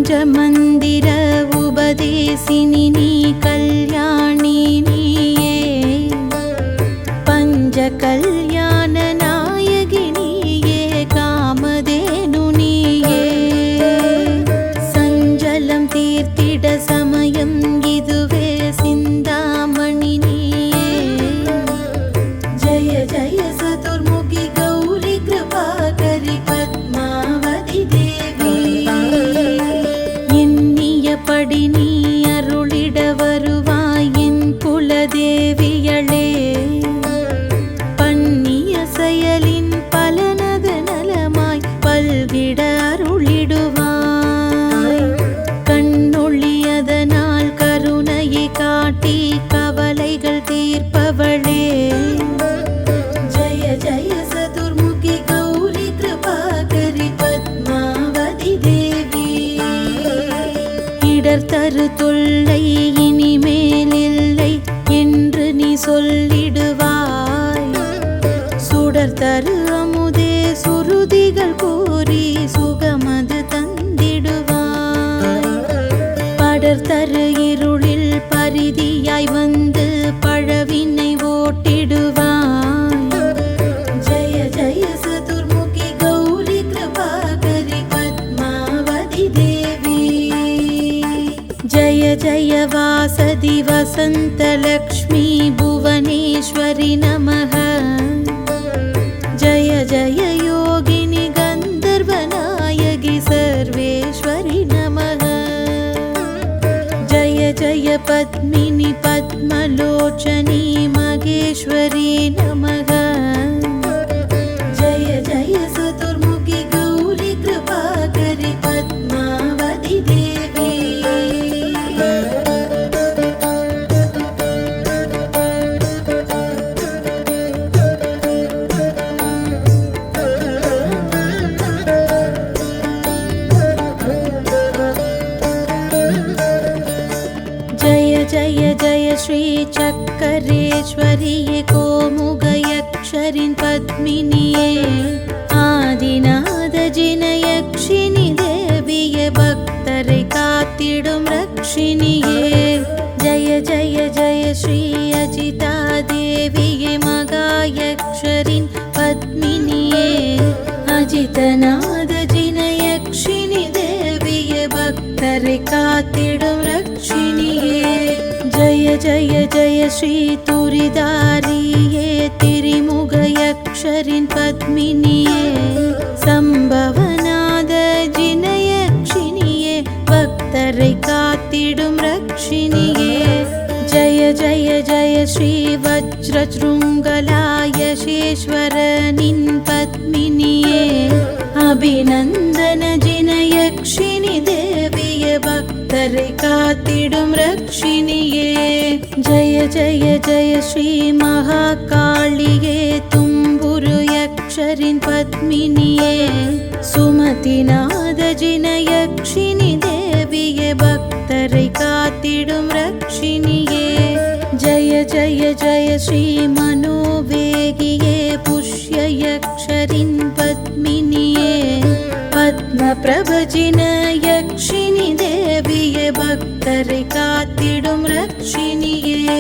பஞ்சமந்திர உபதேசினி நீ கல்யாணி நீயே பஞ்ச கல்யாண நாயகி நீயே காமதேனு நீயே சஞ்சலம் தீர்த்திட சமயம் இதுவே சிந்தாமணி நீயே ஜய ஜய சதுர்முகி கௌரி கிருபாகரி பத்மாவதி தேவி எண்ணியபடி நீ அருளிட வருவாய் என் குலதேவியளே பன்னிய செயலின் பலனத நலமாய் பல்கிட அருளிடுவாய் கண்ணொழியதனால் கருணையை காட்டி கவலைகள் தீர்ப்பவளே ஜய ஜய சதுர்முகி கௌரி கிருபாகரி பத்மாவதி தேவி இடர் தரு தொல்லை இனிமேலில்லை என்று நீ சொல்லிடுவாய் சுடர் தரு அமுதே சுருதிகள் கூறி சுகமது தந்திடுவாய் படர் தரு இருளில் பரிதியாய் வந்து பழவினை ஓட்டிடுவாய் ஜய ஜய சதுர்முகி கௌரி கிருபாகரி பத்மாவதி தேவி ஜய ஜய வாசதி வசந்த லக்ஷ்மி புவனேஸ்வரி நமः जय जय योगिनि गन्धर्वनायकि सर्वेश्वरि नमः जय जय पद्मिनि पद्मलोचनी महेश्वरी नमः जय जय चतुर्मुखि गौरी कृपाकरि पद्मावति देवी जय जय जय श्री चक्करेश्वरी कोमुगयक्षरिन् पद्मिनिये आदिनाद जिनयक्षिनि देविये भक्तரை காத்திடும் ரக்ஷினியே जय जय जय श्री अजिता देविये मगायक्षरिन् पद्मिनिये अजितनाद जिनयक्षिनि देविये भक्तரை காத்திடும் रक्षिनिये जय जय जय श्री तुरिदारिये तिरिमुगयक्षरिन् पद्मिनिये संभवनाद जिनयक्षिनिये भक्तரை காத்திடும் रक्षिनिये जय जय जय श्री वज्रशृङ्गलायशेश्वरनिन् पद्मिनिये अभिनन्दन जिनयक्षिनि देविये भक्तரை காத்திடும் रक्षिनिये जय जय जय श्री महाकालिये तुम्बुरु यक्षरिन् पद्मिनिये सुमतिनाद जिनयक्षिनि देविये भक्तரை காத்திடும் रक्षिनिये जय जय जय श्री मनोवेगिये पुष्ययक्षरिन् पद्मिनिये पद्मप्रभजिनयक्षिनि देविये भक्तரை காத்திடும் रक्षिनिये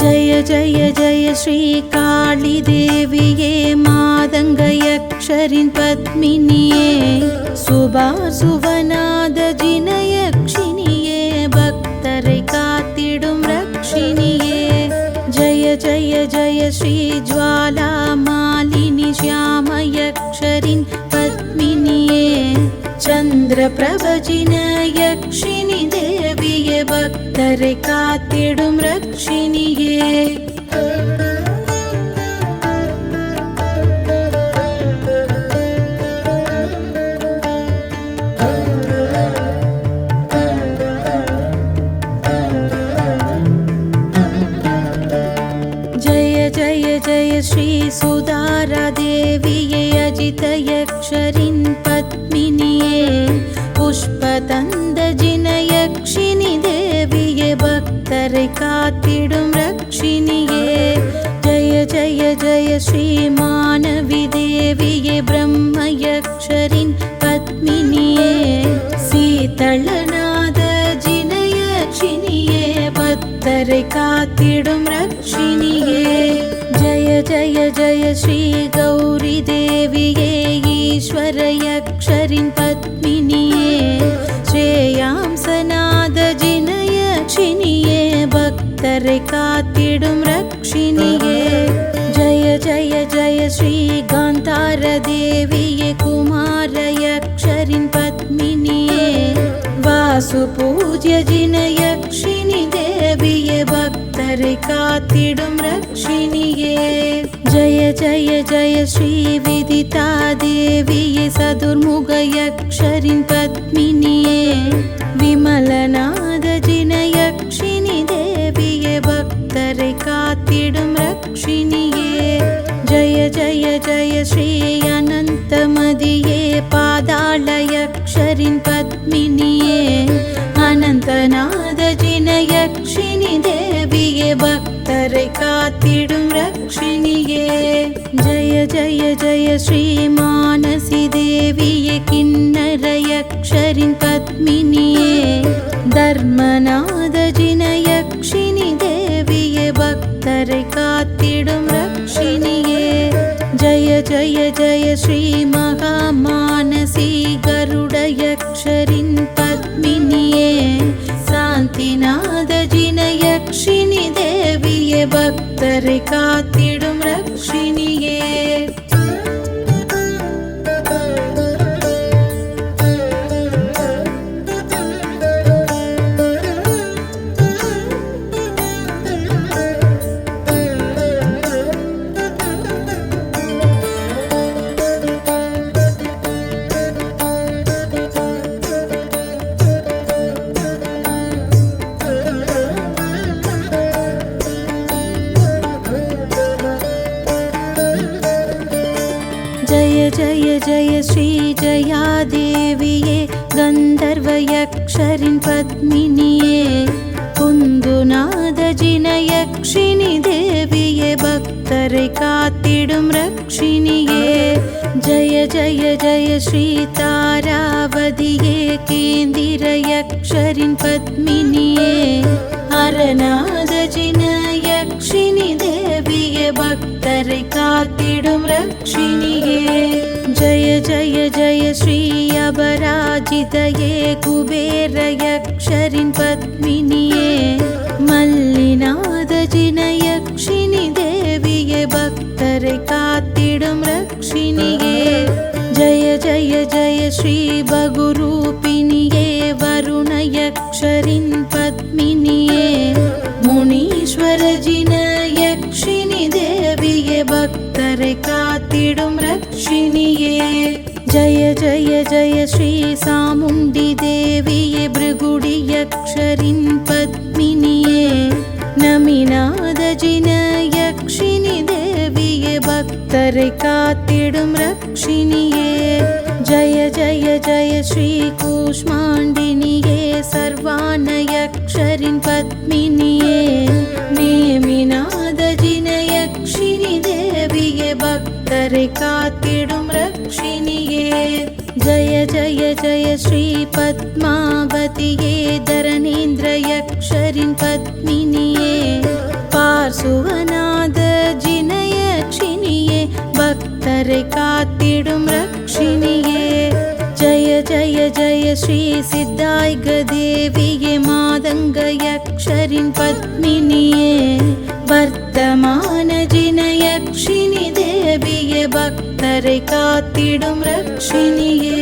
जय जय जय श्री काली देविये मादङ्गयक्षरिन् पद्मिनिये सुभासुवनाद जिनयक्षिनिये भक्तரை காத்திடும் रक्षिनिये जय जय जय श्री ज्वालामालिनि श्यामयक्षरिन् पद्मिनिये चन्द्रप्रभजिनयक्षिनि देविये भक्तரை காத்திடும் रक्षिनिये जय जय जय श्री सुधारा देविये अजितयक्षरिन् पद्मिनिये पुष्पतन्द जिनयक्षिनि देविये भक्तரை காத்திடும் रक्षिनिये जय जय जय श्री मानवी देविये ब्रह्मयक्षरिन् पद्मिनिये शीतल பக்தரை காத்திடும் ரக்ஷிணியே. ஜய ஜய ஜய ஸ்ரீ கௌரி தேவியே ஈஸ்வரயக்ஷரின் பத்மினியே. ஸ்ரேயாம்சநாத ஜினயக்ஷிணியே பக்தரை காத்திடும் ரக்ஷிணியே. ஜய ஜய ஜய ஸ்ரீ காந்தார தேவியே குமாரயக்ஷரின் பத்மினியே. வாசு பூஜ்ய ஜினயக்ஷினி தேவியே பக்தரை காத்திடும் ரக்ஷிணியே. ஜய ஜய ஜய ஸ்ரீ விதிதா தேவியே சதுர்முகயக்ஷரின் பத்மினியே. விமலநாத ஜினயக்ஷினி தேவியே பக்தரை காத்திடும் ரக்ஷிணியே. ஜய ஜய ஜய ஸ்ரீ அனந்தமதியே பாதாளயக்ஷரின் பத்மினியே. அனந்தநாத ஜினயக்ஷினி தேவியே பக்தரை காத்திடும் ரக்ஷிணியே. ஜய ஜய ஜய ஸ்ரீ மானசி தேவியே கிண்ணரயக்ஷரின் பத்மினியே. தர்மநாத ஜினயக்ஷினி தேவியே பக்தரை காத்திடும் ரக்ஷிணியே. ஜய ஜய ஜய ஸ்ரீ மகாமானசி கருடயக்ஷரின் பத்மினியே. சாந்திநாத ஜினயக்ஷினி தேவியே பக்தரை காத்திடும் ரக்ஷிணியே. जय जय जय श्री जया देविये गन्धर्वयक्षरिन् पद्मिनिये. कुन्दुनाद जिनयक्षिणि देविये भक्तரை காத்திடும் ரக்ஷிணியே. जय जय जय श्री तारावதியே கேந்திரயக்ஷரின் பத்மினியே. அரநாத ஜினயக்ஷிணி தேவியே பக்தரை காத்திடும் ரக்ஷிணியே. जय जय जय श्री அபராஜிதயே குபேரயக்ஷரின் பத்மினியே. மல்லிநாத ஜினயக்ஷிணி தேவியே பக்தரை காத்திடும் ரக்ஷிணியே. जय जय जय श्री பகுரூபிணியே வருணயக்ஷரின் பத்மினியே. முனீஸ்வர ஜினயக்ஷிணி தேவியே பக்தரை காத்திடும் ரக்ஷிணியே. जय जय जय श्री சாமுண்டி தேவியே பிருகுடியக்ஷரின் பத்மினியே. நமிநாத ஜினயக்ஷிணி தேவியே பக்தரை காத்திடும் ரக்ஷிணியே. जय जय जय श्री கூஷ்மாண்டினியே சர்வானயக்ஷரின் பத்மினியே. நேமிநாத ஜினயக்ஷிணி தேவியே பக்தரை காத்திடும் ரக்ஷிணியே. जय जय जय श्री பத்மாவதியே தரணேந்திரயக்ஷரின் பத்மினியே. பார்சுவநாத ஜினயக்ஷிணியே பக்தரை காத்திடும் ரக்ஷிணியே. जय जय जय श्री சித்தாய்க தேவியே மாதங்கயக்ஷரின் பத்மினியே. வர்த்தமான ஜினயக்ஷிணி தேவியே பக்தரை காத்திடும் ரக்ஷிணியே.